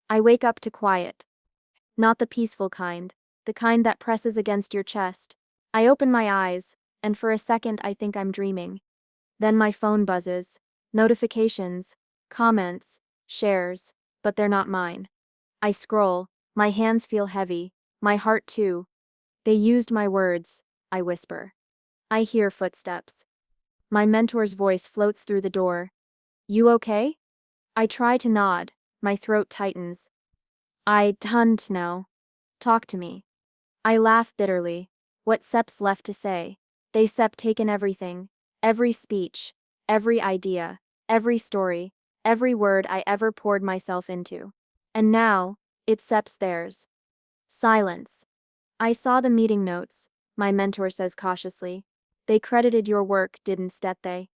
I wake up to quiet. Not the peaceful kind, the kind that presses against your chest. I open my eyes, and for a second I think I'm dreaming. Then my phone buzzes. Notifications, comments, shares, but they're not mine. I scroll, my hands feel heavy, my heart too. They used my words, I whisper. I hear footsteps. My mentor's voice floats through the door. You okay? I try to nod, my throat tightens. I don't know. Talk to me. I laugh bitterly. What Sep's left to say? They Sep taken everything. Every speech. Every idea. Every story. Every word I ever poured myself into. And now, it's Sep's theirs. Silence. I saw the meeting notes, my mentor says cautiously. They credited your work, didn't they?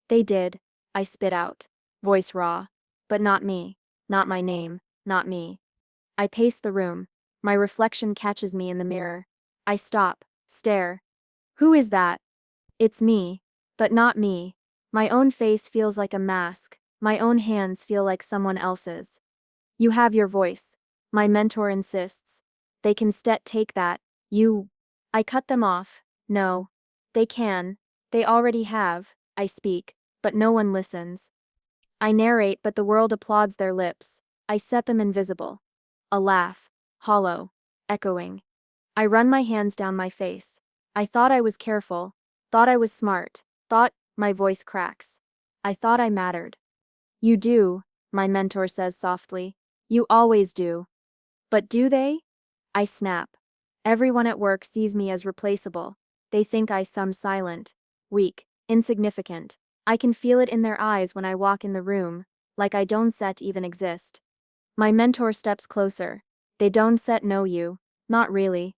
They did, I spit out, voice raw. But not me. Not my name. Not me. I pace the room. My reflection catches me in the mirror. I stop, stare. Who is that? It's me. But not me. My own face feels like a mask. My own hands feel like someone else's. You have your voice. My mentor insists. They can take that. I cut them off. No. They can. They already have. I speak, but no one listens. I narrate, but the world applauds their lips. I set them invisible. A laugh. Hollow. Echoing. I run my hands down my face. I thought I was careful. Thought I was smart. Thought, my voice cracks. I thought I mattered. You do, my mentor says softly. You always do. But do they? I snap. Everyone at work sees me as replaceable. They think I'm silent, weak, insignificant. I can feel it in their eyes when I walk in the room, like I don't even exist. My mentor steps closer. They don't know you. Not really.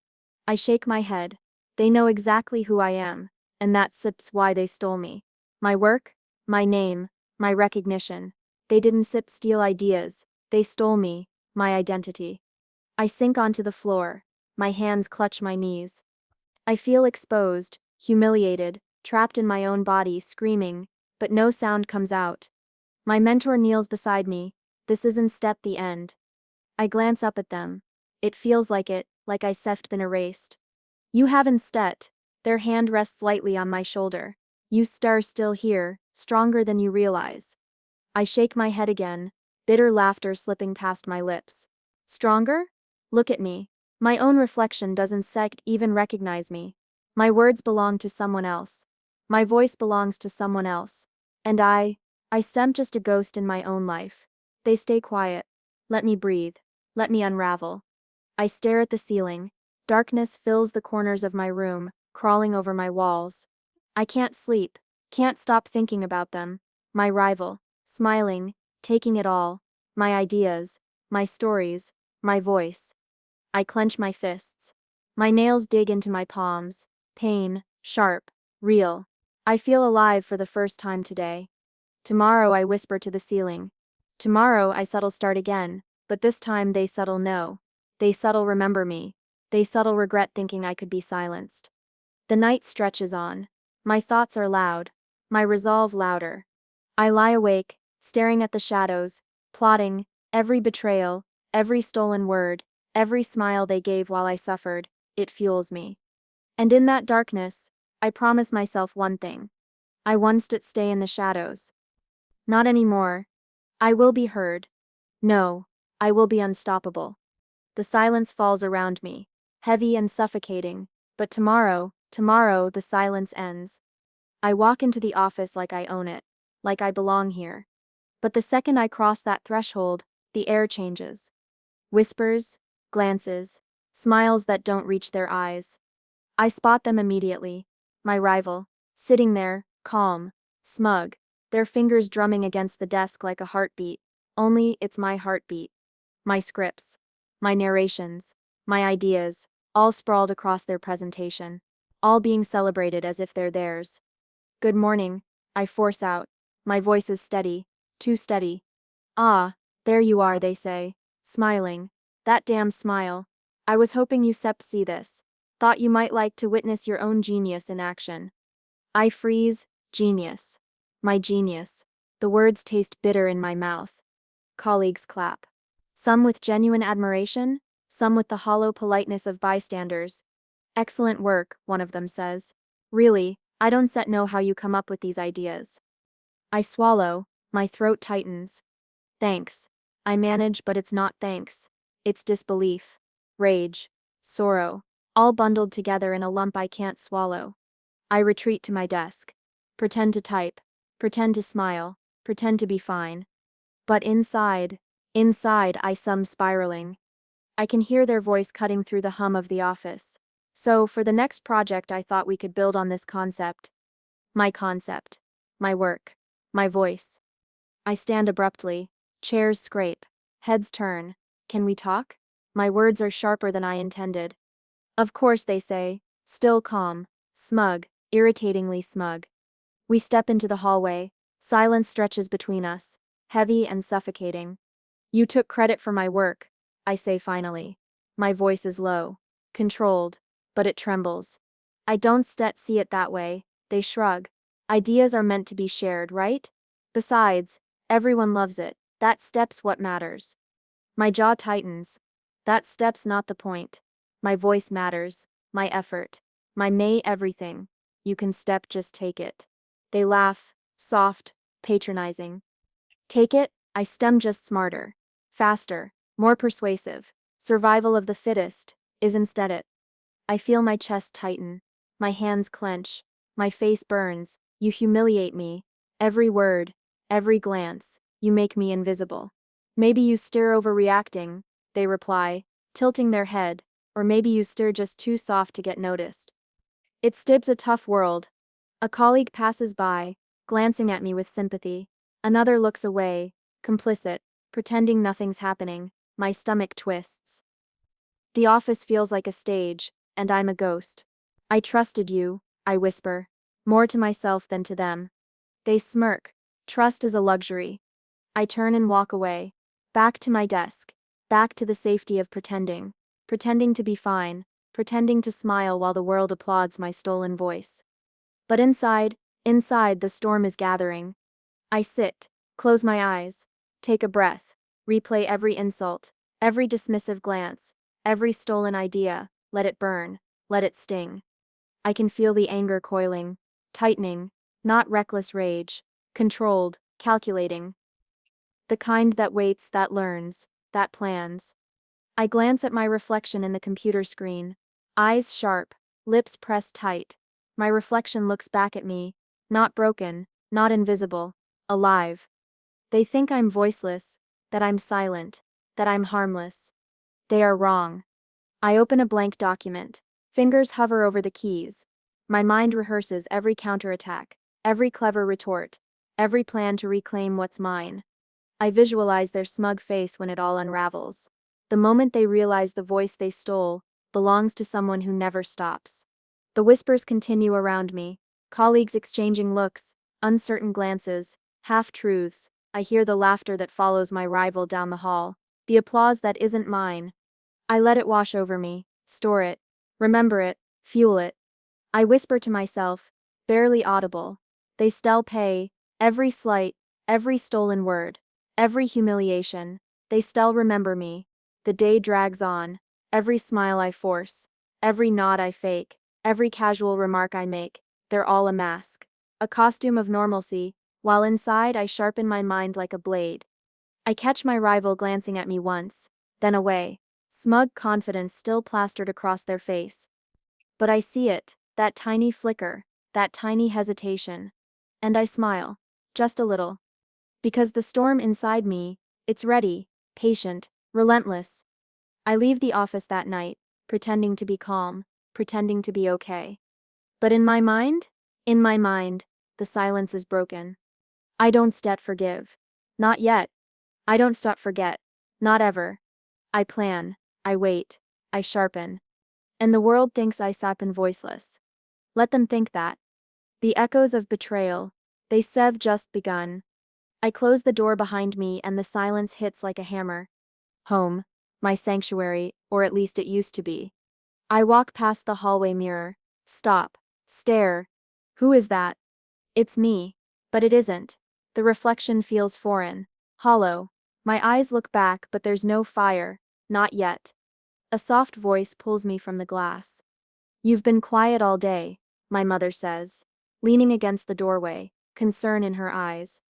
I shake my head. They know exactly who I am, and that's why they stole me. My work, my name, my recognition. They didn't steal ideas. They stole me, my identity. I sink onto the floor. My hands clutch my knees. I feel exposed, humiliated, trapped in my own body, screaming, but no sound comes out. My mentor kneels beside me. This isn't the end. I glance up at them. It feels like like I've been erased. You haven't Their hand rests lightly on my shoulder. You still here, stronger than you realize. I shake my head again, bitter laughter slipping past my lips. Stronger? Look at me. My own reflection doesn't even recognize me. My words belong to someone else. My voice belongs to someone else. And I'm just a ghost in my own life. They stay quiet. Let me breathe. Let me unravel. I stare at the ceiling. Darkness fills the corners of my room, crawling over my walls. I can't sleep. Can't stop thinking about them. My rival. Smiling. Taking it all. My ideas. My stories. My voice. I clench my fists. My nails dig into my palms. Pain. Sharp. Real. I feel alive for the first time today. Tomorrow I whisper to the ceiling. Tomorrow I start again, but this time they no. They remember me. They regret thinking I could be silenced. The night stretches on. My thoughts are loud. My resolve louder. I lie awake, staring at the shadows, plotting every betrayal, every stolen word, every smile they gave while I suffered. It fuels me. And in that darkness, I promise myself one thing. I won't stay in the shadows. Not anymore. I will be heard. No, I will be unstoppable. The silence falls around me, heavy and suffocating, but tomorrow, the silence ends. I walk into the office like I own it, like I belong here. But the second I cross that threshold, the air changes. Whispers, glances, smiles that don't reach their eyes. I spot them immediately. My rival, sitting there, calm, smug, their fingers drumming against the desk like a heartbeat. Only it's my heartbeat. My scripts, my narrations, my ideas, all sprawled across their presentation, all being celebrated as if they're theirs. Good morning, I force out. My voice is steady, too steady. Ah, there you are, they say, smiling. That damn smile. I was hoping you see this. Thought you might like to witness your own genius in action. I freeze. Genius. My genius. The words taste bitter in my mouth. Colleagues clap. Some with genuine admiration, some with the hollow politeness of bystanders. Excellent work, one of them says. Really, I don't set know how you come up with these ideas. I swallow, my throat tightens. Thanks. I manage, but it's not thanks. It's disbelief, rage, sorrow, all bundled together in a lump I can't swallow. I retreat to my desk. Pretend to type. Pretend to smile. Pretend to be fine. But inside I sum spiraling. I can hear their voice cutting through the hum of the office. So, for the next project I thought we could build on this concept. My concept. My work. My voice. I stand abruptly. Chairs scrape. Heads turn. Can we talk? My words are sharper than I intended. Of course, they say, still calm, smug, irritatingly smug. We step into the hallway. Silence stretches between us, heavy and suffocating. You took credit for my work, I say finally. My voice is low, controlled, but it trembles. I don't see it that way, they shrug. Ideas are meant to be shared, right? Besides, everyone loves it. That step's what matters. My jaw tightens. That step's not the point. My voice matters, my effort, my everything. You can step, just take it. They laugh, soft, patronizing. Take it, I stem, just smarter, faster, more persuasive. Survival of the fittest is instead it. I feel my chest tighten, my hands clench, my face burns. You humiliate me. Every word, every glance, you make me invisible. Maybe you stir overreacting, they reply, tilting their head, or maybe you stir just too soft to get noticed. It's a tough world. A colleague passes by, glancing at me with sympathy. Another looks away, complicit, pretending nothing's happening. My stomach twists. The office feels like a stage, and I'm a ghost. I trusted you, I whisper, more to myself than to them. They smirk. Trust is a luxury. I turn and walk away. Back to my desk. Back to the safety of pretending. Pretending to be fine. Pretending to smile while the world applauds my stolen voice. But inside the storm is gathering. I sit, close my eyes, take a breath, replay every insult, every dismissive glance, every stolen idea, let it burn, let it sting. I can feel the anger coiling, tightening, not reckless rage, controlled, calculating. The kind that waits, that learns, that plans. I glance at my reflection in the computer screen, eyes sharp, lips pressed tight. My reflection looks back at me, not broken, not invisible, alive. They think I'm voiceless, that I'm silent, that I'm harmless. They are wrong. I open a blank document. Fingers hover over the keys. My mind rehearses every counterattack, every clever retort, every plan to reclaim what's mine. I visualize their smug face when it all unravels. The moment they realize the voice they stole belongs to someone who never stops. The whispers continue around me, colleagues exchanging looks, uncertain glances, half-truths. I hear the laughter that follows my rival down the hall, the applause that isn't mine. I let it wash over me, store it, remember it, fuel it. I whisper to myself, barely audible. They still pay, every slight, every stolen word, every humiliation. They still remember me. The day drags on, every smile I force, every nod I fake, every casual remark I make, they're all a mask. A costume of normalcy, while inside I sharpen my mind like a blade. I catch my rival glancing at me once, then away, smug confidence still plastered across their face. But I see it, that tiny flicker, that tiny hesitation. And I smile, just a little. Because the storm inside me, it's ready, patient, relentless. I leave the office that night, pretending to be calm, pretending to be okay. But in my mind, the silence is broken. I don't forgive. Not yet. I don't forget. Not ever. I plan, I wait, I sharpen. And the world thinks I and voiceless. Let them think that. The echoes of betrayal, they've just begun. I close the door behind me and the silence hits like a hammer. Home, my sanctuary, or at least it used to be. I walk past the hallway mirror, stop, stare. Who is that? It's me. But it isn't. The reflection feels foreign, hollow, My eyes look back, but there's no fire. Not yet. A soft voice pulls me from the glass. You've been quiet all day, my mother says, leaning against the doorway, concern in her eyes.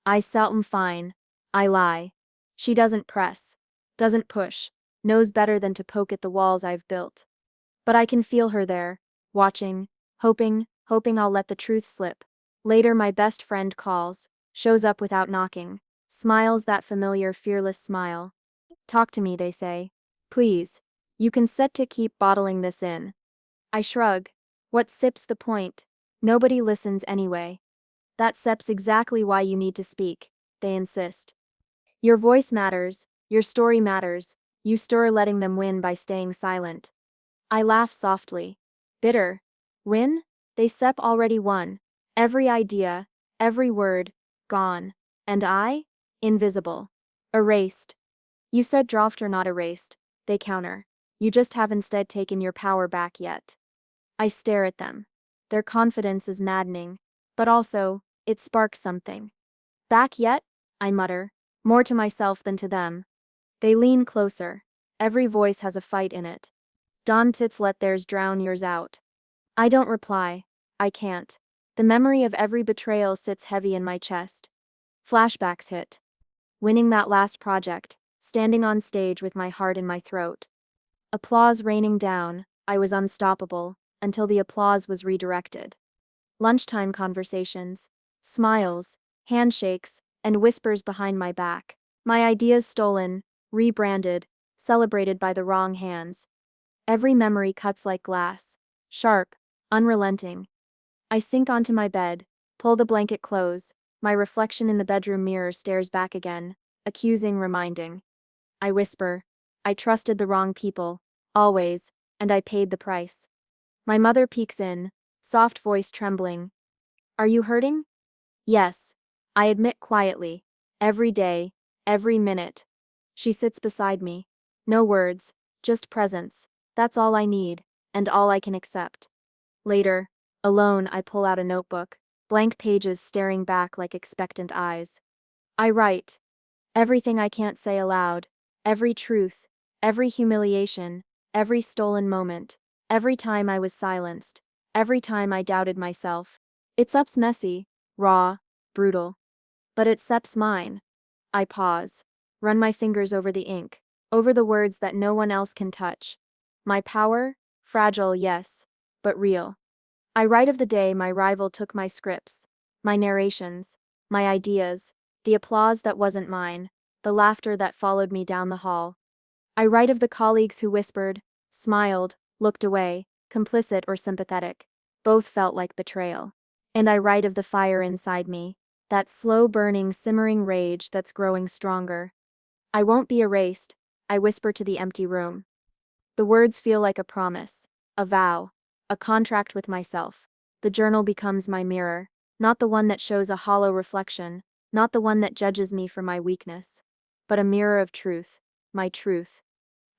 I seldom fine. I lie. She doesn't press, doesn't push, knows better than to poke at the walls I've built. But I can feel her there, watching, hoping I'll let the truth slip. Later, my best friend calls, shows up without knocking, smiles that familiar, fearless smile. Talk to me, they say. Please. You can set to keep bottling this in. I shrug. What sips the point? Nobody listens anyway. That sep's exactly why you need to speak, they insist. Your voice matters, your story matters, you stir letting them win by staying silent. I laugh softly. Bitter. Win? They sep already won. Every idea, every word, gone. And I? Invisible. Erased. You said dropped or not erased, they counter. You just have instead taken your power back yet. I stare at them. Their confidence is maddening, but also, it sparks something. Back yet? I mutter, more to myself than to them. They lean closer. Every voice has a fight in it. Don't tits let theirs drown yours out. I don't reply. I can't. The memory of every betrayal sits heavy in my chest. Flashbacks hit. Winning that last project, standing on stage with my heart in my throat. Applause raining down, I was unstoppable, until the applause was redirected. Lunchtime conversations, smiles, handshakes, and whispers behind my back. My ideas stolen, rebranded, celebrated by the wrong hands. Every memory cuts like glass, sharp, unrelenting. I sink onto my bed, pull the blanket close, my reflection in the bedroom mirror stares back again, accusing, reminding. I whisper, I trusted the wrong people, always, and I paid the price. My mother peeks in, soft voice trembling. Are you hurting? Yes, I admit quietly, every day, every minute. She sits beside me. No words, just presence. That's all I need, and all I can accept. Later, alone, I pull out a notebook, blank pages staring back like expectant eyes. I write. Everything I can't say aloud, every truth, every humiliation, every stolen moment, every time I was silenced, every time I doubted myself. It's up's messy, raw, brutal. But it seps mine. I pause, run my fingers over the ink, over the words that no one else can touch. My power? Fragile, yes, but real. I write of the day my rival took my scripts, my narrations, my ideas, the applause that wasn't mine, the laughter that followed me down the hall. I write of the colleagues who whispered, smiled, looked away, complicit or sympathetic. Both felt like betrayal. And I write of the fire inside me, that slow burning, simmering rage that's growing stronger. I won't be erased, I whisper to the empty room. The words feel like a promise, a vow, a contract with myself. The journal becomes my mirror, not the one that shows a hollow reflection, not the one that judges me for my weakness, but a mirror of truth, my truth.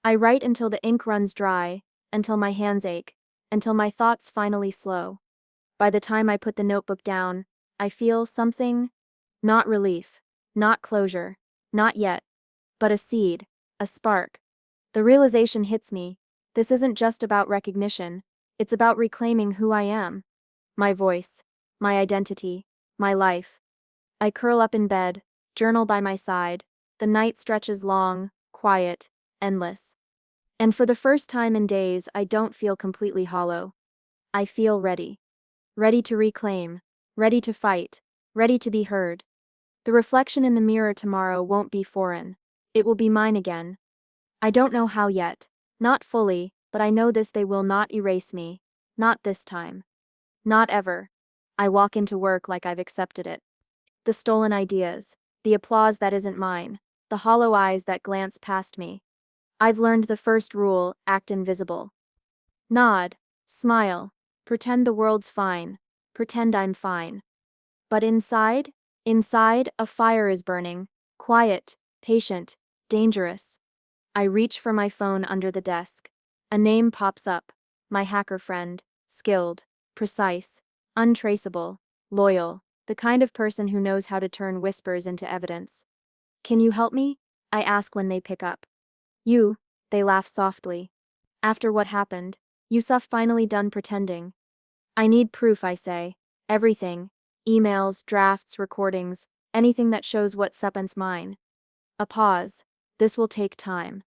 I write until the ink runs dry, until my hands ache, until my thoughts finally slow. By the time I put the notebook down, I feel something, not relief, not closure, not yet, but a seed, a spark. The realization hits me. This isn't just about recognition, it's about reclaiming who I am. My voice, my identity, my life. I curl up in bed, journal by my side. The night stretches long, quiet, endless. And for the first time in days, I don't feel completely hollow. I feel ready. Ready to reclaim, ready to fight, ready to be heard. The reflection in the mirror tomorrow won't be foreign. It will be mine again. I don't know how yet, not fully, but I know this: they will not erase me. Not this time. Not ever. I walk into work like I've accepted it. The stolen ideas, the applause that isn't mine, the hollow eyes that glance past me. I've learned the first rule: act invisible. Nod, smile, pretend the world's fine, pretend I'm fine. But inside, a fire is burning, quiet, patient, dangerous. I reach for my phone under the desk. A name pops up, my hacker friend, skilled, precise, untraceable, loyal, the kind of person who knows how to turn whispers into evidence. Can you help me? I ask when they pick up. You, they laugh softly. After what happened, Yusuf finally done pretending. I need proof, I say. Everything. Emails, drafts, recordings, anything that shows what Suppen's mine. A pause. This will take time.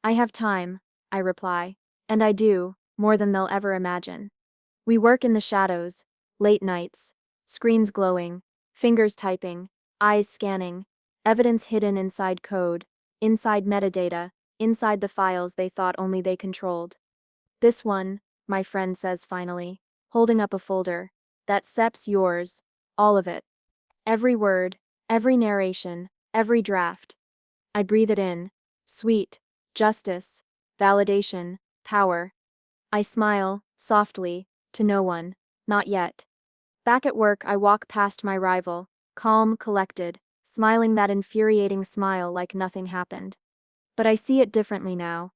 I have time, I reply. And I do, more than they'll ever imagine. We work in the shadows, late nights, screens glowing, fingers typing, eyes scanning, evidence hidden inside code, inside metadata, inside the files they thought only they controlled. This one, my friend says finally, holding up a folder. That SEP's yours, all of it. Every word, every narration, every draft. I breathe it in. Sweet, justice, validation, power. I smile, softly, to no one, not yet. Back at work, I walk past my rival, calm, collected, smiling that infuriating smile like nothing happened. But I see it differently now.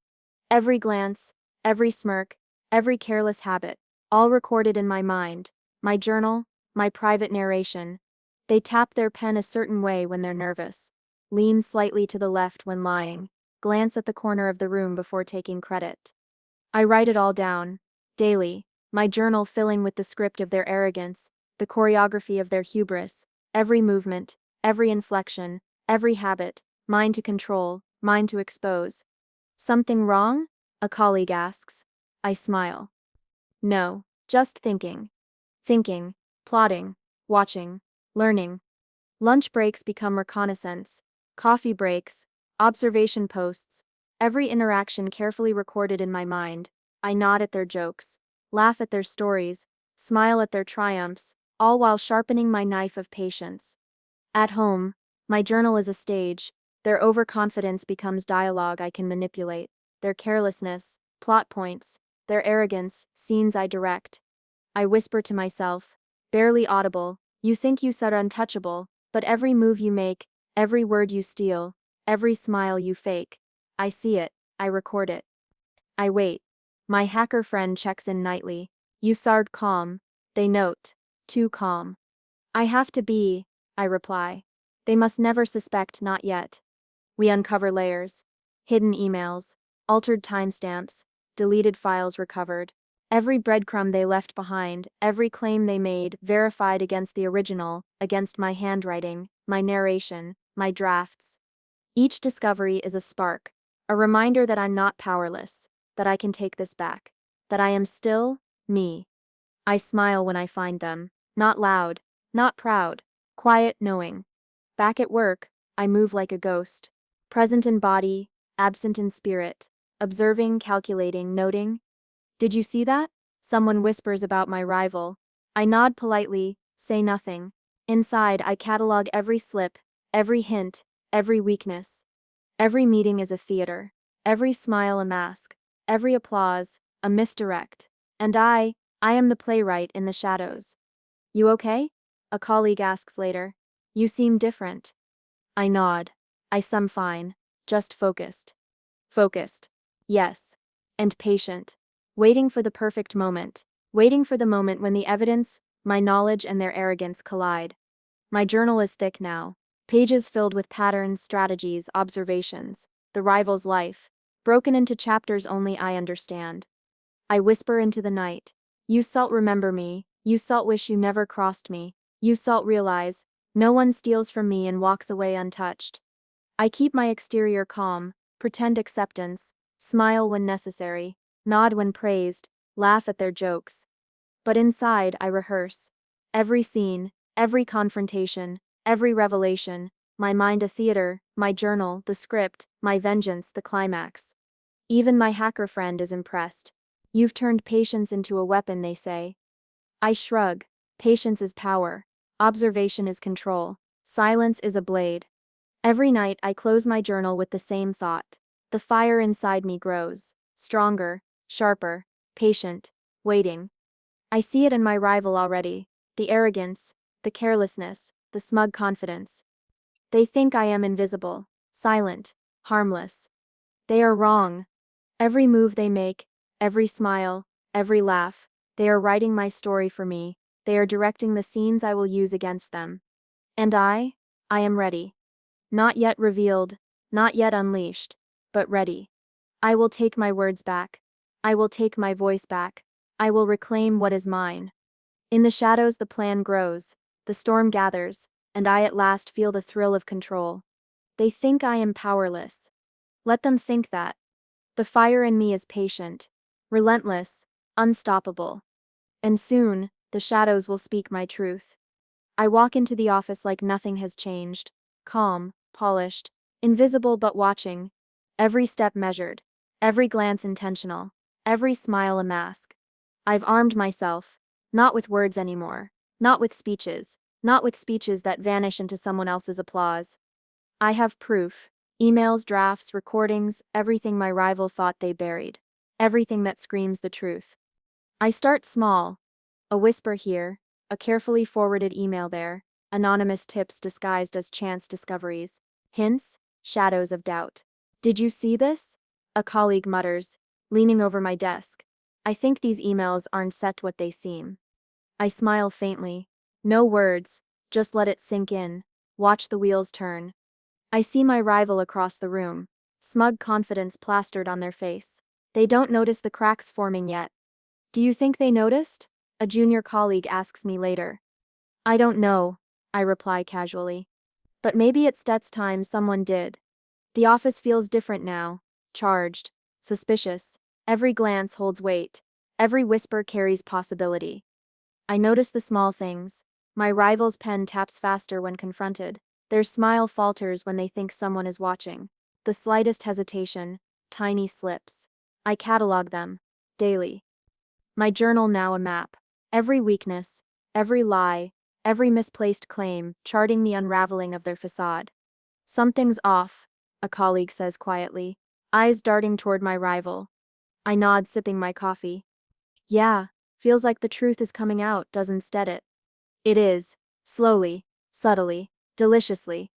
Every glance, every smirk, every careless habit, all recorded in my mind, my journal, my private narration. They tap their pen a certain way when they're nervous, lean slightly to the left when lying, glance at the corner of the room before taking credit. I write it all down, daily, my journal filling with the script of their arrogance, the choreography of their hubris, every movement, every inflection, every habit, mine to control, mine to expose. Something wrong? A colleague asks. I smile. No, just thinking. Thinking, plotting, watching, learning. Lunch breaks become reconnaissance, coffee breaks, observation posts, every interaction carefully recorded in my mind. I nod at their jokes, laugh at their stories, smile at their triumphs, all while sharpening my knife of patience. At home, my journal is a stage. Their overconfidence becomes dialogue I can manipulate, their carelessness, plot points, their arrogance, scenes I direct. I whisper to myself, barely audible, you think you are untouchable, but every move you make, every word you steal, every smile you fake. I see it, I record it. I wait. My hacker friend checks in nightly. You sard calm, they note. Too calm. I have to be, I reply. They must never suspect, not yet. We uncover layers. Hidden emails, altered timestamps, deleted files recovered. Every breadcrumb they left behind, every claim they made, verified against the original, against my handwriting, my narration, my drafts. Each discovery is a spark, a reminder that I'm not powerless, that I can take this back, that I am still me. I smile when I find them, not loud, not proud, quiet, knowing. Back at work, I move like a ghost, present in body, absent in spirit, observing, calculating, noting. Did you see that? Someone whispers about my rival. I nod politely, say nothing. Inside, I catalog every slip, every hint, every weakness. Every meeting is a theater, every smile a mask, every applause, a misdirect. And I am the playwright in the shadows. You okay? A colleague asks later. You seem different. I nod. I'm fine, just focused. Focused. Yes. And patient. Waiting for the perfect moment. Waiting for the moment when the evidence, my knowledge and their arrogance collide. My journal is thick now. Pages filled with patterns, strategies, observations. The rival's life. Broken into chapters only I understand. I whisper into the night. You salt remember me. You salt wish you never crossed me. You salt realize. No one steals from me and walks away untouched. I keep my exterior calm, pretend acceptance, smile when necessary, nod when praised, laugh at their jokes. But inside, I rehearse. Every scene, every confrontation, every revelation, my mind a theater, my journal, the script, my vengeance, the climax. Even my hacker friend is impressed. You've turned patience into a weapon, they say. I shrug. Patience is power. Observation is control. Silence is a blade. Every night I close my journal with the same thought. The fire inside me grows, stronger, sharper, patient, waiting. I see it in my rival already, the arrogance, the carelessness, the smug confidence. They think I am invisible, silent, harmless. They are wrong. Every move they make, every smile, every laugh, they are writing my story for me, they are directing the scenes I will use against them. And I am ready. Not yet revealed, not yet unleashed, but ready. I will take my words back. I will take my voice back. I will reclaim what is mine. In the shadows, the plan grows, the storm gathers, and I at last feel the thrill of control. They think I am powerless. Let them think that. The fire in me is patient, relentless, unstoppable. And soon, the shadows will speak my truth. I walk into the office like nothing has changed, calm, polished, invisible but watching, every step measured, every glance intentional, every smile a mask. I've armed myself, not with words anymore, not with speeches, not with speeches that vanish into someone else's applause. I have proof, emails, drafts, recordings, everything my rival thought they buried, everything that screams the truth. I start small, a whisper here, a carefully forwarded email there, anonymous tips disguised as chance discoveries, hints, shadows of doubt. Did you see this? A colleague mutters, leaning over my desk. I think these emails aren't set what they seem. I smile faintly. No words, just let it sink in. Watch the wheels turn. I see my rival across the room, smug confidence plastered on their face. They don't notice the cracks forming yet. Do you think they noticed? A junior colleague asks me later. I don't know, I reply casually. But maybe it's time someone did. The office feels different now, charged, suspicious. Every glance holds weight. Every whisper carries possibility. I notice the small things. My rival's pen taps faster when confronted. Their smile falters when they think someone is watching. The slightest hesitation, tiny slips. I catalog them, daily. My journal now a map. Every weakness, every lie, every misplaced claim, charting the unraveling of their facade. Something's off, a colleague says quietly, eyes darting toward my rival. I nod, sipping my coffee. Yeah, feels like the truth is coming out, doesn't it? It is, slowly, subtly, deliciously.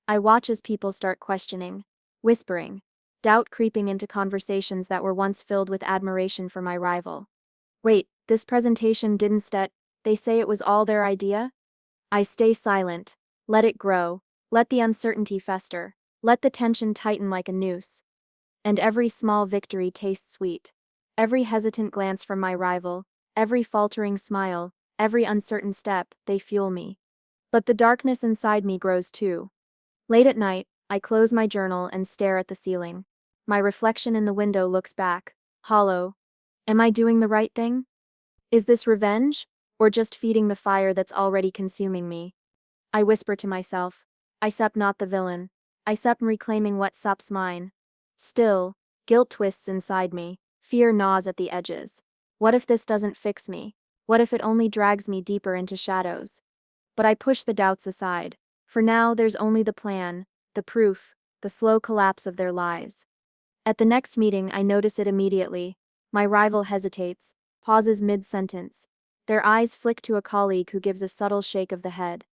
I watch as people start questioning, whispering, doubt creeping into conversations that were once filled with admiration for my rival. Wait, this presentation didn't they say it was all their idea? I stay silent, let it grow, let the uncertainty fester, let the tension tighten like a noose. And every small victory tastes sweet. Every hesitant glance from my rival, every faltering smile, every uncertain step, they fuel me. But the darkness inside me grows too. Late at night, I close my journal and stare at the ceiling. My reflection in the window looks back, hollow. Am I doing the right thing? Is this revenge, or just feeding the fire that's already consuming me? I whisper to myself, I sup not the villain. I sup reclaiming what sup's mine. Still, guilt twists inside me, fear gnaws at the edges. What if this doesn't fix me? What if it only drags me deeper into shadows? But I push the doubts aside. For now, there's only the plan, the proof, the slow collapse of their lies. At the next meeting, I notice it immediately. My rival hesitates, pauses mid-sentence. Their eyes flick to a colleague who gives a subtle shake of the head.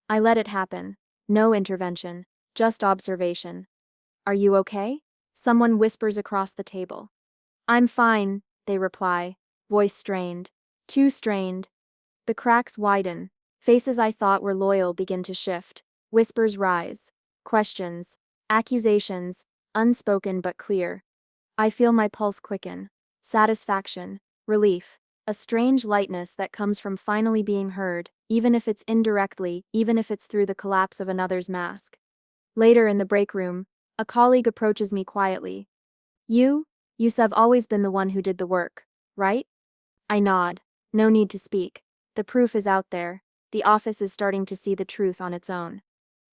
I let it happen. No intervention, just observation. Are you okay? Someone whispers across the table. I'm fine, they reply, voice strained. Too strained. The cracks widen. Faces I thought were loyal begin to shift. Whispers rise. Questions. Accusations. Unspoken but clear. I feel my pulse quicken. Satisfaction. Relief. A strange lightness that comes from finally being heard, even if it's indirectly, even if it's through the collapse of another's mask. Later in the break room, a colleague approaches me quietly. You've always been the one who did the work, right? I nod. No need to speak. The proof is out there. The office is starting to see the truth on its own.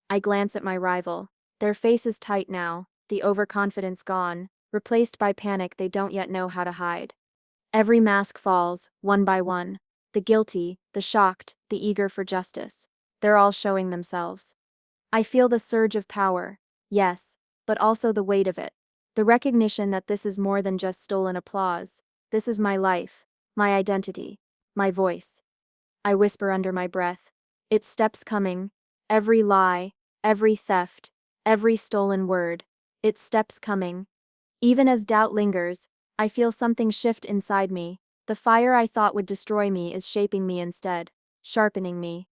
I glance at my rival. Their face is tight now, the overconfidence gone, replaced by panic they don't yet know how to hide. Every mask falls, one by one. The guilty, the shocked, the eager for justice. They're all showing themselves. I feel the surge of power, yes, but also the weight of it. The recognition that this is more than just stolen applause. This is my life, my identity, my voice. I whisper under my breath. Its steps coming. Every lie, every theft, every stolen word. Its steps coming. Even as doubt lingers, I feel something shift inside me. The fire I thought would destroy me is shaping me instead, sharpening me.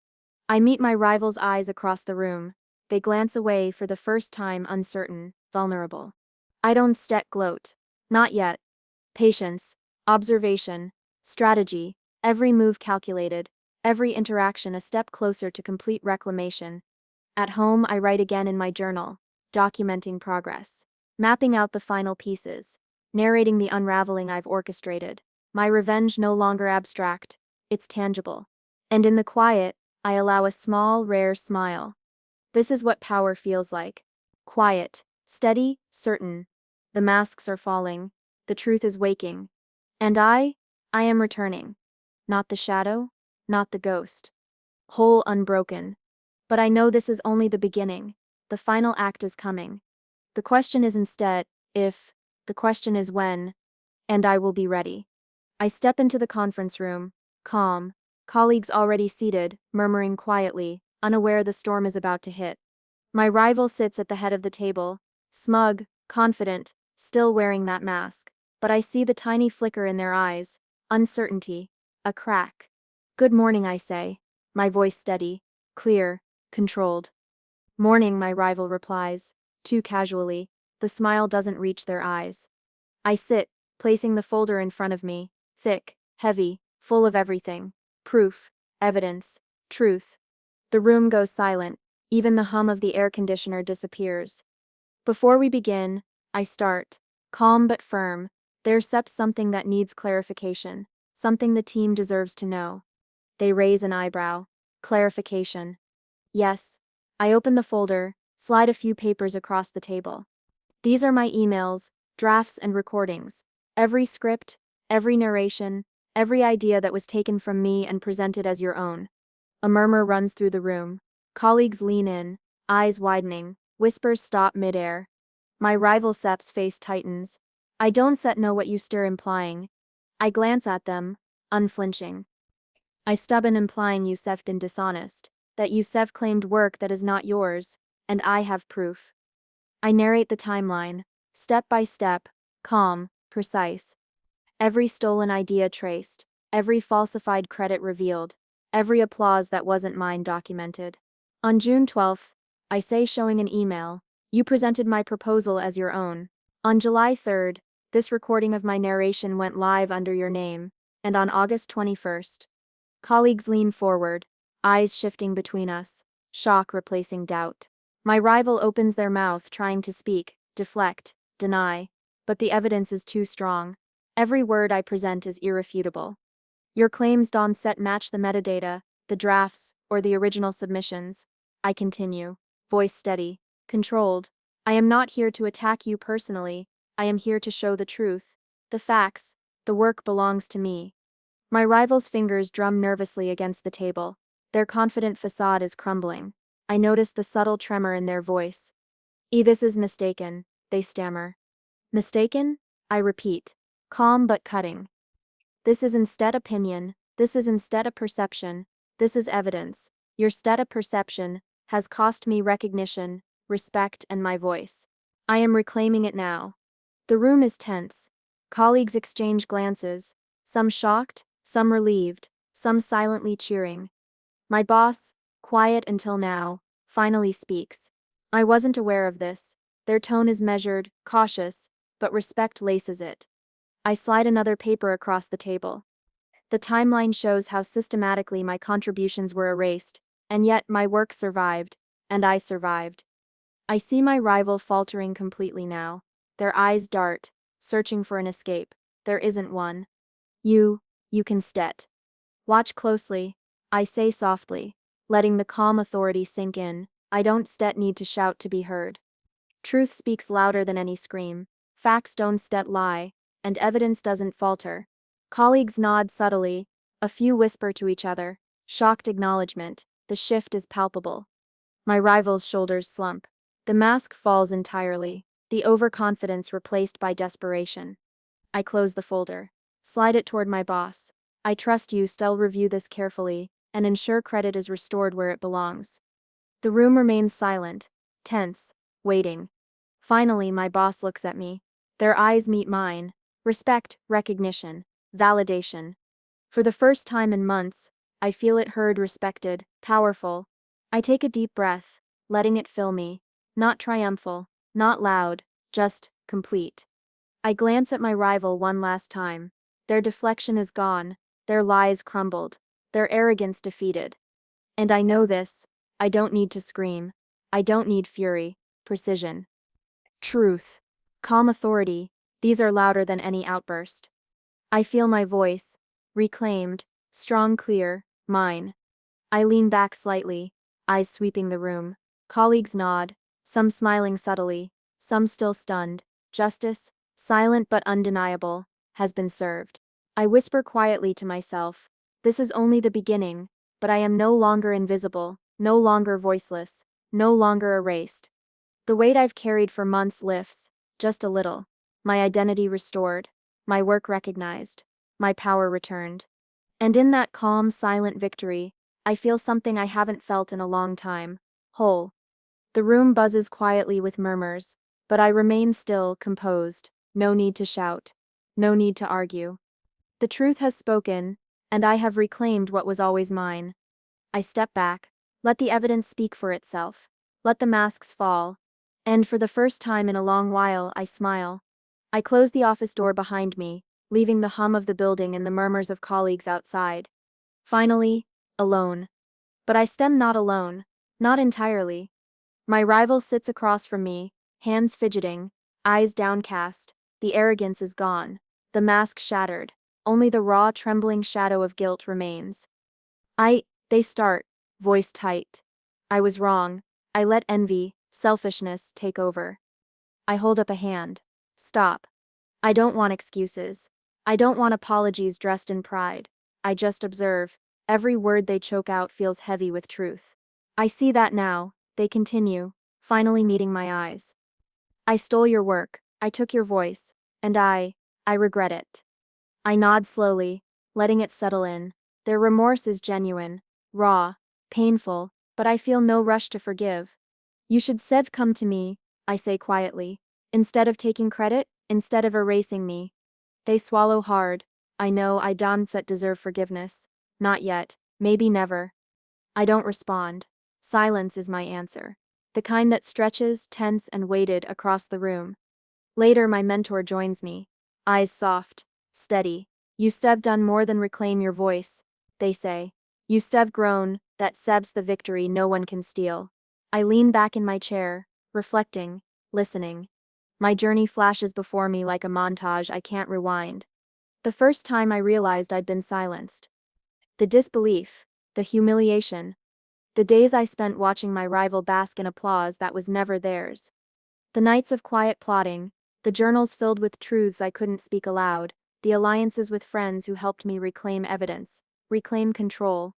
I meet my rival's eyes across the room. They glance away for the first time, uncertain. vulnerable. I don't gloat. Not yet. Patience, observation, strategy, every move calculated, every interaction a step closer to complete reclamation. At home, I write again in my journal, documenting progress, mapping out the final pieces, narrating the unraveling I've orchestrated. My revenge no longer abstract, it's tangible. And in the quiet, I allow a small, rare smile. This is what power feels like. Quiet, steady, certain. The masks are falling, the truth is waking. And I am returning. Not the shadow, not the ghost. Whole unbroken. But I know this is only the beginning. The final act is coming. The question is instead, if, the question is when, and I will be ready. I step into the conference room, calm, colleagues already seated, murmuring quietly, unaware the storm is about to hit. My rival sits at the head of the table, smug, confident, still wearing that mask. But I see the tiny flicker in their eyes, uncertainty, a crack. Good morning, I say, my voice steady, clear, controlled. Morning, my rival replies, too casually, the smile doesn't reach their eyes. I sit, placing the folder in front of me, thick, heavy, full of everything. Proof, evidence, truth. The room goes silent, even the hum of the air conditioner disappears. Before we begin, I start, calm but firm. There's something that needs clarification, something the team deserves to know. They raise an eyebrow. Clarification. Yes. I open the folder, slide a few papers across the table. These are my emails, drafts and recordings. Every script, every narration, every idea that was taken from me and presented as your own. A murmur runs through the room. Colleagues lean in, eyes widening, whispers stop midair. My rival Sep's face tightens. I don't know what you stir implying. I glance at them, unflinching. I stubborn implying Youssef been dishonest, that Youssef claimed work that is not yours, and I have proof. I narrate the timeline, step by step, calm, precise. Every stolen idea traced, every falsified credit revealed, every applause that wasn't mine documented. On June 12th, I say showing an email, you presented my proposal as your own. On July 3rd, this recording of my narration went live under your name, and on August 21st, colleagues lean forward, eyes shifting between us, shock replacing doubt. My rival opens their mouth trying to speak, deflect, deny, but the evidence is too strong. Every word I present is irrefutable. Your claims don't match the metadata, the drafts, or the original submissions. I continue, voice steady, controlled. I am not here to attack you personally, I am here to show the truth. The facts, the work belongs to me. My rival's fingers drum nervously against the table. Their confident facade is crumbling. I notice the subtle tremor in their voice. This is mistaken, they stammer. Mistaken? I repeat, calm but cutting. This is instead opinion, this is instead a perception, this is evidence. Your stead of perception has cost me recognition, respect, and my voice. I am reclaiming it now. The room is tense. Colleagues exchange glances, some shocked, some relieved, some silently cheering. My boss, quiet until now, finally speaks. I wasn't aware of this. Their tone is measured, cautious, but respect laces it. I slide another paper across the table. The timeline shows how systematically my contributions were erased, and yet my work survived, and I survived. I see my rival faltering completely now. Their eyes dart, searching for an escape. There isn't one. You can stet. Watch closely, I say softly, letting the calm authority sink in. I don't need to shout to be heard. Truth speaks louder than any scream. Facts don't lie, and evidence doesn't falter. Colleagues nod subtly, a few whisper to each other, shocked acknowledgement. The shift is palpable. My rival's shoulders slump. The mask falls entirely, the overconfidence replaced by desperation. I close the folder, slide it toward my boss. I trust you still review this carefully, and ensure credit is restored where it belongs. The room remains silent, tense, waiting. Finally, my boss looks at me. Their eyes meet mine. Respect, recognition, validation. For the first time in months, I feel it heard, respected, powerful. I take a deep breath, letting it fill me. Not triumphal, not loud, just complete. I glance at my rival one last time. Their deflection is gone, their lies crumbled, their arrogance defeated. And I know this. I don't need to scream. I don't need fury, precision. Truth. Calm authority. These are louder than any outburst. I feel my voice. Reclaimed. Strong, clear. Mine. I lean back slightly, eyes sweeping the room. Colleagues nod, some smiling subtly, some still stunned. Justice, silent but undeniable, has been served. I whisper quietly to myself, this is only the beginning, but I am no longer invisible, no longer voiceless, no longer erased. The weight I've carried for months lifts, just a little. My identity restored, my work recognized, my power returned. And in that calm, silent victory, I feel something I haven't felt in a long time. Whole. The room buzzes quietly with murmurs, but I remain still, composed. No need to shout. No need to argue. The truth has spoken, and I have reclaimed what was always mine. I step back, let the evidence speak for itself. Let the masks fall. And for the first time in a long while, I smile. I close the office door behind me, leaving the hum of the building and the murmurs of colleagues outside. Finally, alone. But I stand not alone, not entirely. My rival sits across from me, hands fidgeting, eyes downcast. The arrogance is gone, the mask shattered, only the raw, trembling shadow of guilt remains. They start, voice tight. I was wrong. I let envy, selfishness take over. I hold up a hand. Stop. I don't want excuses. I don't want apologies dressed in pride. I just observe. Every word they choke out feels heavy with truth. I see that now, they continue, finally meeting my eyes. I stole your work, I took your voice, and I regret it. I nod slowly, letting it settle in. Their remorse is genuine, raw, painful, but I feel no rush to forgive. You should have come to me, I say quietly, instead of taking credit, instead of erasing me. They swallow hard. I know I don't deserve forgiveness. Not yet, maybe never. I don't respond. Silence is my answer. The kind that stretches, tense and weighted across the room. Later my mentor joins me. Eyes soft, steady. You have done more than reclaim your voice, they say. You have grown, that seb's the victory no one can steal. I lean back in my chair, reflecting, listening. My journey flashes before me like a montage I can't rewind. The first time I realized I'd been silenced. The disbelief, the humiliation, the days I spent watching my rival bask in applause that was never theirs. The nights of quiet plotting, the journals filled with truths I couldn't speak aloud, the alliances with friends who helped me reclaim evidence, reclaim control.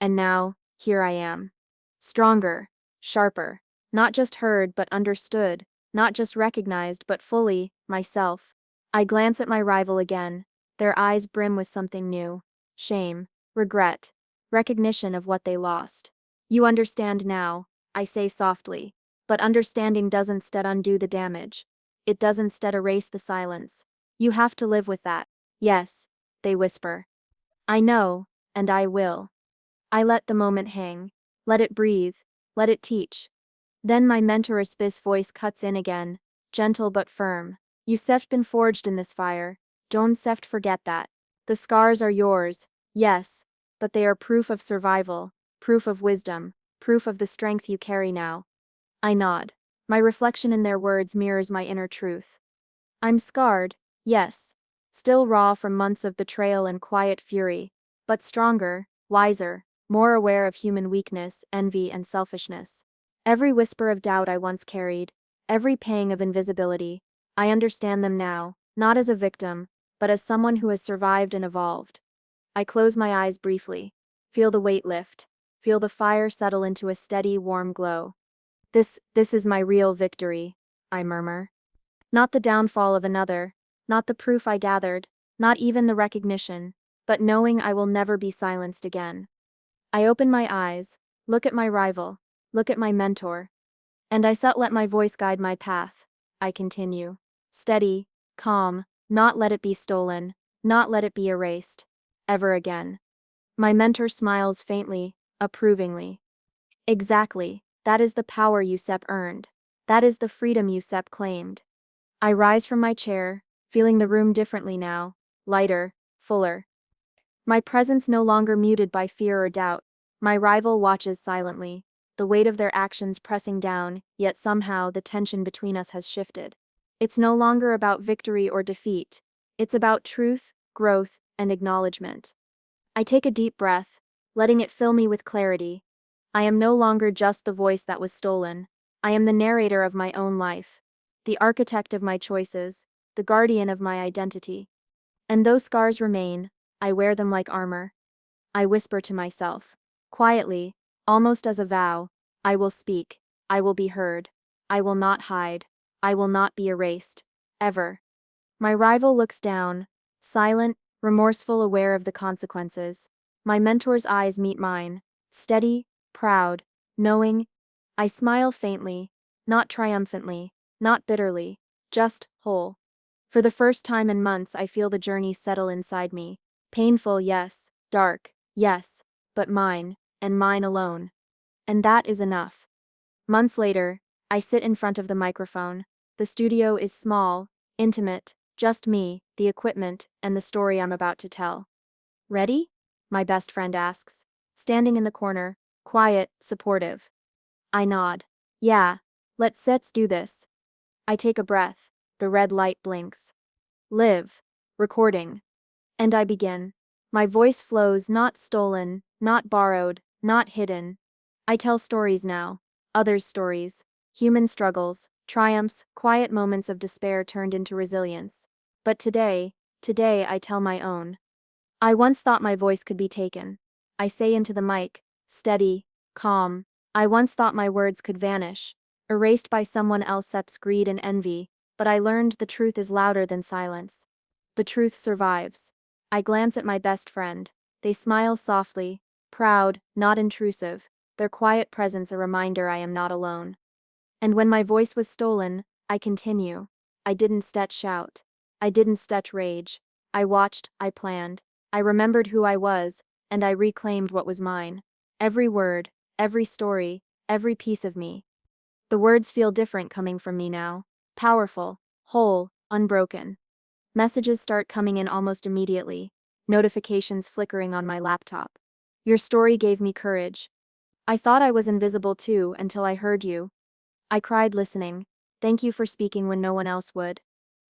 And now, here I am. Stronger, sharper, not just heard but understood, not just recognized but fully, myself. I glance at my rival again, their eyes brim with something new. Shame, regret, recognition of what they lost. You understand now, I say softly, but understanding doesn't undo the damage. It doesn't erase the silence. You have to live with that. Yes, they whisper. I know, and I will. I let the moment hang. Let it breathe. Let it teach. Then my mentor's voice cuts in again, gentle but firm. You have been forged in this fire. Don't forget that. The scars are yours, yes, but they are proof of survival, proof of wisdom, proof of the strength you carry now. I nod. My reflection in their words mirrors my inner truth. I'm scarred, yes, still raw from months of betrayal and quiet fury, but stronger, wiser, more aware of human weakness, envy, and selfishness. Every whisper of doubt I once carried, every pang of invisibility, I understand them now, not as a victim, but as someone who has survived and evolved. I close my eyes briefly, feel the weight lift, feel the fire settle into a steady, warm glow. This is my real victory, I murmur. Not the downfall of another, not the proof I gathered, not even the recognition, but knowing I will never be silenced again. I open my eyes, look at my rival, look at my mentor, and I let my voice guide my path. I continue. Steady, calm, not let it be stolen, not let it be erased. Ever again. My mentor smiles faintly, approvingly. Exactly, that is the power you earned. That is the freedom Yusep claimed. I rise from my chair, feeling the room differently now, lighter, fuller. My presence no longer muted by fear or doubt. My rival watches silently, the weight of their actions pressing down, yet somehow the tension between us has shifted. It's no longer about victory or defeat. It's about truth, growth, and acknowledgement. I take a deep breath, letting it fill me with clarity. I am no longer just the voice that was stolen. I am the narrator of my own life, the architect of my choices, the guardian of my identity. And though scars remain, I wear them like armor. I whisper to myself, quietly, almost as a vow, I will speak, I will be heard, I will not hide, I will not be erased, ever. My rival looks down, silent, remorseful, aware of the consequences. My mentor's eyes meet mine, steady, proud, knowing. I smile faintly, not triumphantly, not bitterly, just whole. For the first time in months, I feel the journey settle inside me. Painful, yes, dark, yes, but mine, and mine alone. And that is enough. Months later, I sit in front of the microphone. The studio is small, intimate, just me, the equipment, and the story I'm about to tell. Ready? My best friend asks, standing in the corner, quiet, supportive. I nod. Yeah, let's do this. I take a breath. The red light blinks. Live. Recording. And I begin. My voice flows, not stolen, not borrowed, not hidden. I tell stories now. Others' stories. Human struggles, triumphs, quiet moments of despair turned into resilience. But today I tell my own. I once thought my voice could be taken. I say into the mic, steady, calm. I once thought my words could vanish, erased by someone else's greed and envy, but I learned the truth is louder than silence. The truth survives. I glance at my best friend. They smile softly, proud, not intrusive, their quiet presence a reminder I am not alone. And when my voice was stolen, I continue. I didn't shout. I didn't rage. I watched, I planned. I remembered who I was, and I reclaimed what was mine. Every word, every story, every piece of me. The words feel different coming from me now. Powerful, whole, unbroken. Messages start coming in almost immediately, notifications flickering on my laptop. Your story gave me courage. I thought I was invisible too until I heard you. I cried listening. Thank you for speaking when no one else would.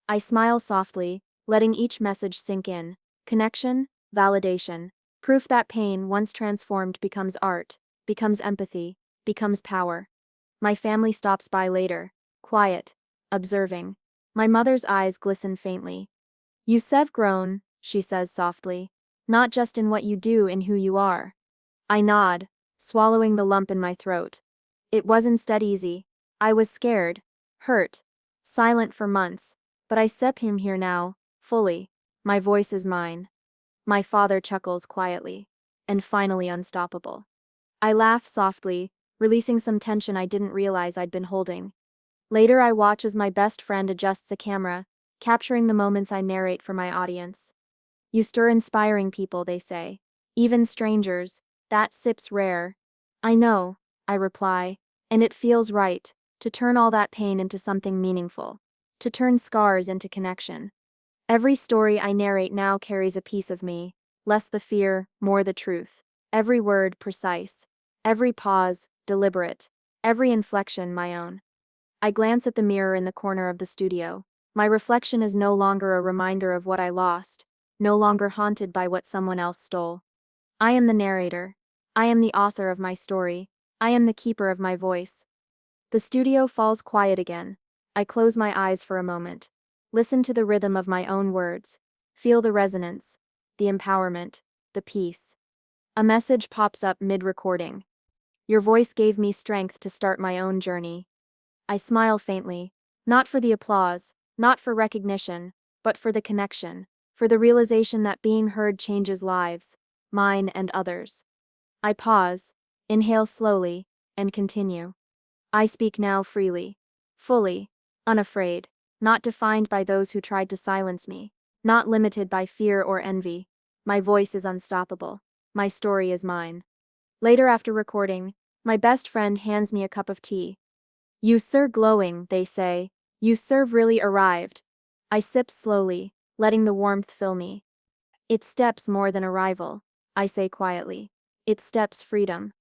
I smile softly, letting each message sink in. Connection, validation, proof that pain once transformed becomes art, becomes empathy, becomes power. My family stops by later, quiet, observing. My mother's eyes glisten faintly. You've grown, she says softly. Not just in what you do, in who you are. I nod, swallowing the lump in my throat. It wasn't easy. I was scared, hurt, silent for months, but I step him here now, fully. My voice is mine. My father chuckles quietly, and finally unstoppable. I laugh softly, releasing some tension I didn't realize I'd been holding. Later I watch as my best friend adjusts a camera, capturing the moments I narrate for my audience. You stir inspiring people, they say. Even strangers, that sip's rare. I know, I reply, and it feels right, to turn all that pain into something meaningful. To turn scars into connection. Every story I narrate now carries a piece of me, less the fear, more the truth. Every word precise. Every pause, deliberate. Every inflection my own. I glance at the mirror in the corner of the studio. My reflection is no longer a reminder of what I lost, no longer haunted by what someone else stole. I am the narrator. I am the author of my story. I am the keeper of my voice. The studio falls quiet again. I close my eyes for a moment. Listen to the rhythm of my own words. Feel the resonance, the empowerment, the peace. A message pops up mid-recording. Your voice gave me strength to start my own journey. I smile faintly, not for the applause, not for recognition, but for the connection, for the realization that being heard changes lives, mine and others. I pause, inhale slowly, and continue. I speak now freely, fully, unafraid, not defined by those who tried to silence me, not limited by fear or envy. My voice is unstoppable. My story is mine. Later after recording, my best friend hands me a cup of tea. You sir glowing, they say. You serve really arrived. I sip slowly, letting the warmth fill me. It steps more than arrival, I say quietly. It steps freedom.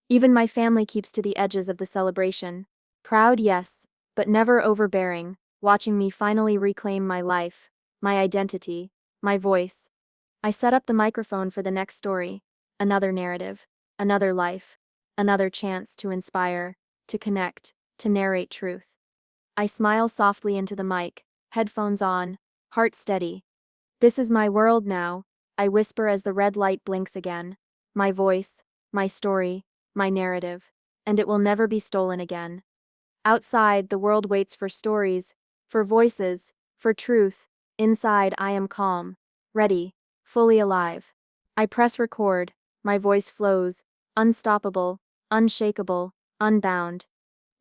Even my family keeps to the edges of the celebration. Proud, yes, but never overbearing, watching me finally reclaim my life, my identity, my voice. I set up the microphone for the next story. Another narrative, another life, another chance to inspire, to connect, to narrate truth. I smile softly into the mic, headphones on, heart steady. This is my world now, I whisper as the red light blinks again. My voice, my story, my narrative, and it will never be stolen again. Outside, the world waits for stories, for voices, for truth. Inside, I am calm, ready, fully alive. I press record, my voice flows, unstoppable, unshakable, unbound.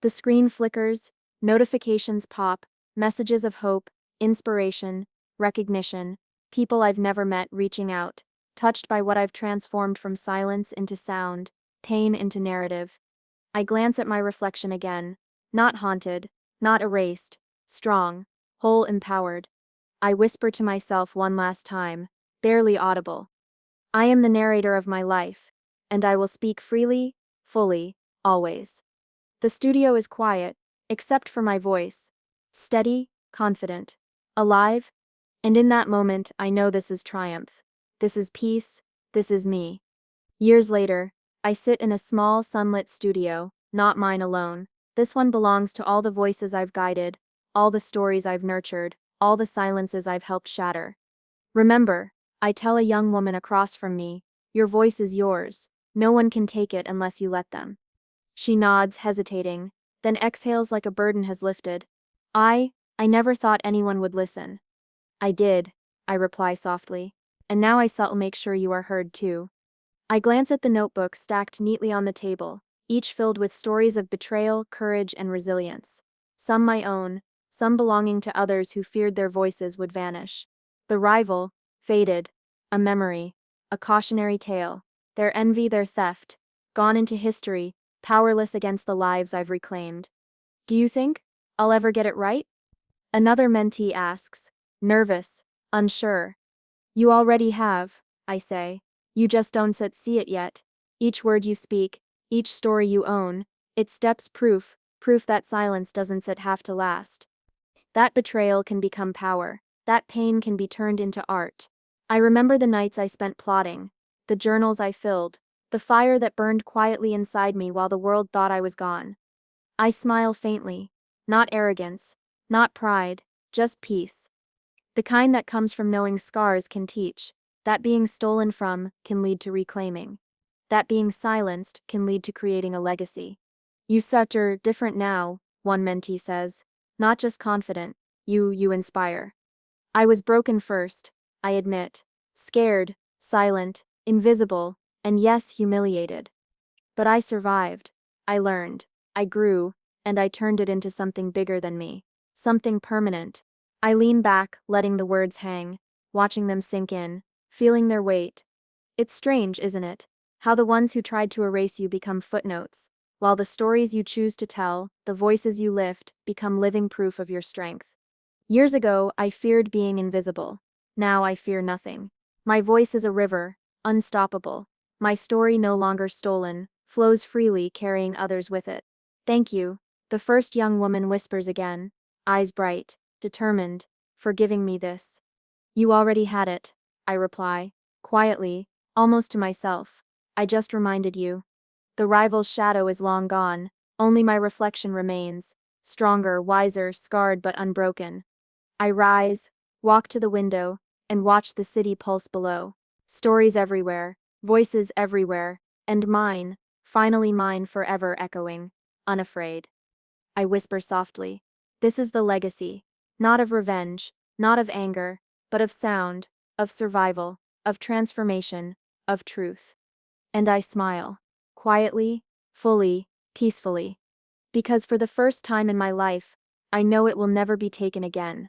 The screen flickers, notifications pop, messages of hope, inspiration, recognition, people I've never met reaching out, touched by what I've transformed from silence into sound, pain into narrative. I glance at my reflection again, not haunted, not erased, strong, whole, empowered. I whisper to myself one last time, barely audible. I am the narrator of my life, and I will speak freely, fully, always. The studio is quiet, except for my voice. Steady, confident, alive, and in that moment I know this is triumph. This is peace, this is me. Years later, I sit in a small sunlit studio, not mine alone. This one belongs to all the voices I've guided, all the stories I've nurtured, all the silences I've helped shatter. Remember, I tell a young woman across from me, your voice is yours. No one can take it unless you let them. She nods, hesitating, then exhales like a burden has lifted. I never thought anyone would listen. I did, I reply softly, and now I shall make sure you are heard too. I glance at the notebooks stacked neatly on the table, each filled with stories of betrayal, courage, and resilience. Some my own, some belonging to others who feared their voices would vanish. The rival, faded, a memory, a cautionary tale, their envy, their theft, gone into history, powerless against the lives I've reclaimed. Do you think I'll ever get it right? Another mentee asks, nervous, unsure. You already have, I say. You just don't see it yet. Each word you speak, each story you own, it steps proof that silence doesn't have to last. That betrayal can become power. That pain can be turned into art. I remember the nights I spent plotting, the journals I filled, the fire that burned quietly inside me while the world thought I was gone. I smile faintly. Not arrogance, not pride, just peace. The kind that comes from knowing scars can teach, that being stolen from can lead to reclaiming, that being silenced can lead to creating a legacy. You are different now, one mentee says, not just confident, you inspire. I was broken first, I admit, scared, silent, invisible, and yes, humiliated. But I survived, I learned, I grew, and I turned it into something bigger than me, something permanent. I lean back, letting the words hang, watching them sink in, feeling their weight. It's strange, isn't it? How the ones who tried to erase you become footnotes, while the stories you choose to tell, the voices you lift, become living proof of your strength. Years ago, I feared being invisible. Now I fear nothing. My voice is a river, unstoppable. My story no longer stolen, flows freely, carrying others with it. Thank you, the first young woman whispers again, eyes bright, determined, for giving me this. You already had it, I reply, quietly, almost to myself. I just reminded you. The rival's shadow is long gone, only my reflection remains, stronger, wiser, scarred but unbroken. I rise, walk to the window, and watch the city pulse below. Stories everywhere, voices everywhere, and mine, finally mine forever echoing, unafraid. I whisper softly. This is the legacy, not of revenge, not of anger, but of sound, of survival, of transformation, of truth. And I smile, quietly, fully, peacefully. Because for the first time in my life, I know it will never be taken again.